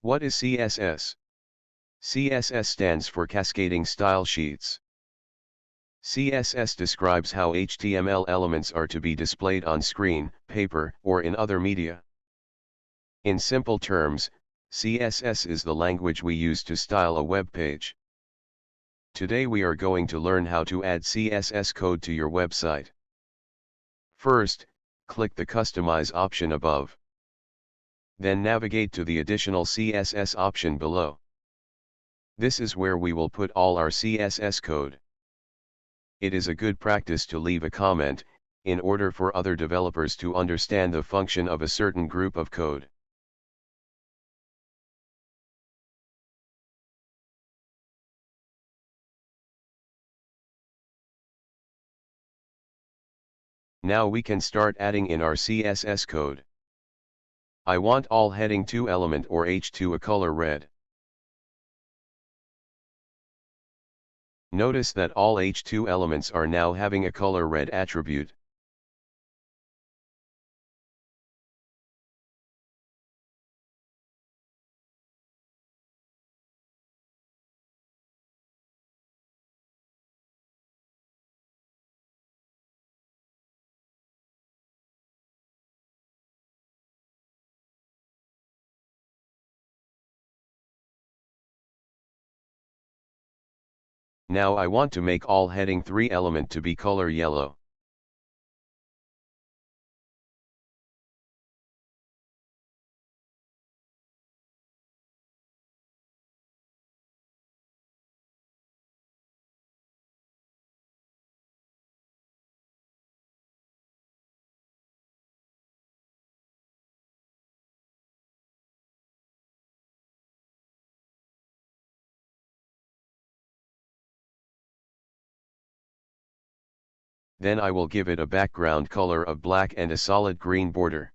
What is CSS? CSS stands for Cascading Style Sheets. CSS describes how HTML elements are to be displayed on screen, paper, or in other media. In simple terms, CSS is the language we use to style a web page. Today we are going to learn how to add CSS code to your website. First, click the Customize option above. Then navigate to the additional CSS option below. This is where we will put all our CSS code. It is a good practice to leave a comment, in order for other developers to understand the function of a certain group of code. Now we can start adding in our CSS code. I want all heading 2 element or H2 a color red. Notice that all H2 elements are now having a color red attribute. Now I want to make all heading 3 element to be color yellow. Then I will give it a background color of black and a solid green border.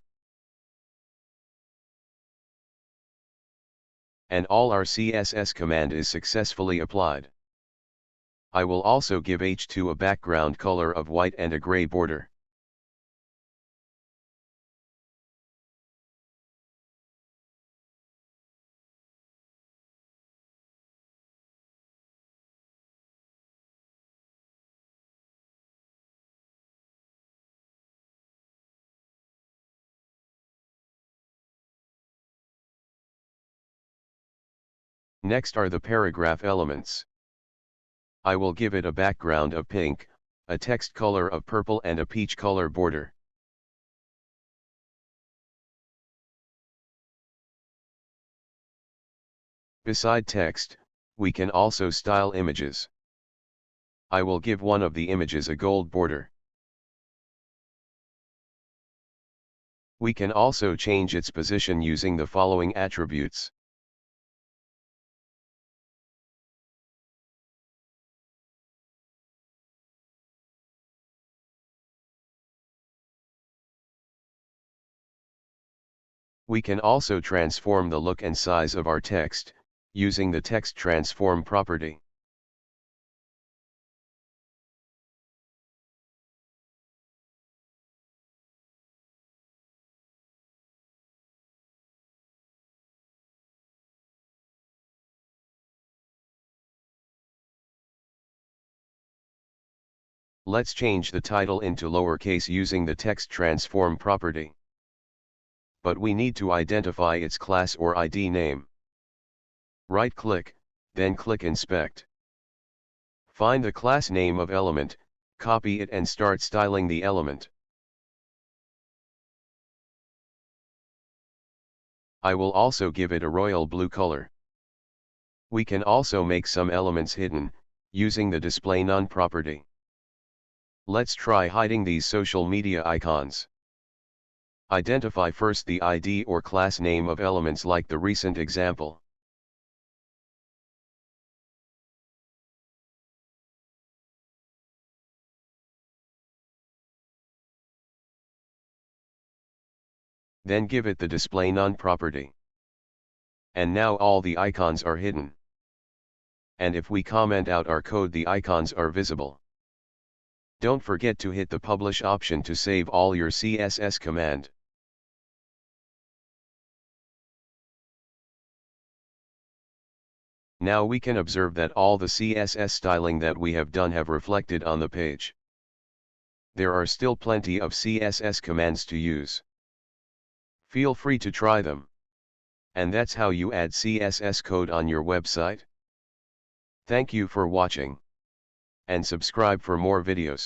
And all our CSS command is successfully applied. I will also give H2 a background color of white and a gray border. Next are the paragraph elements. I will give it a background of pink, a text color of purple and a peach color border. Beside text, we can also style images. I will give one of the images a gold border. We can also change its position using the following attributes. We can also transform the look and size of our text, using the text transform property. Let's change the title into lowercase using the text transform property. But we need to identify its class or ID name. Right-click, then click Inspect. Find the class name of element, copy it and start styling the element. I will also give it a royal blue color. We can also make some elements hidden, using the display none property. Let's try hiding these social media icons. Identify first the ID or class name of elements like the recent example. Then give it the display none property. And now all the icons are hidden. And if we comment out our code, the icons are visible. Don't forget to hit the publish option to save all your CSS command. Now we can observe that all the CSS styling that we have done have reflected on the page. There are still plenty of CSS commands to use. Feel free to try them. And that's how you add CSS code on your website. Thank you for watching. And subscribe for more videos.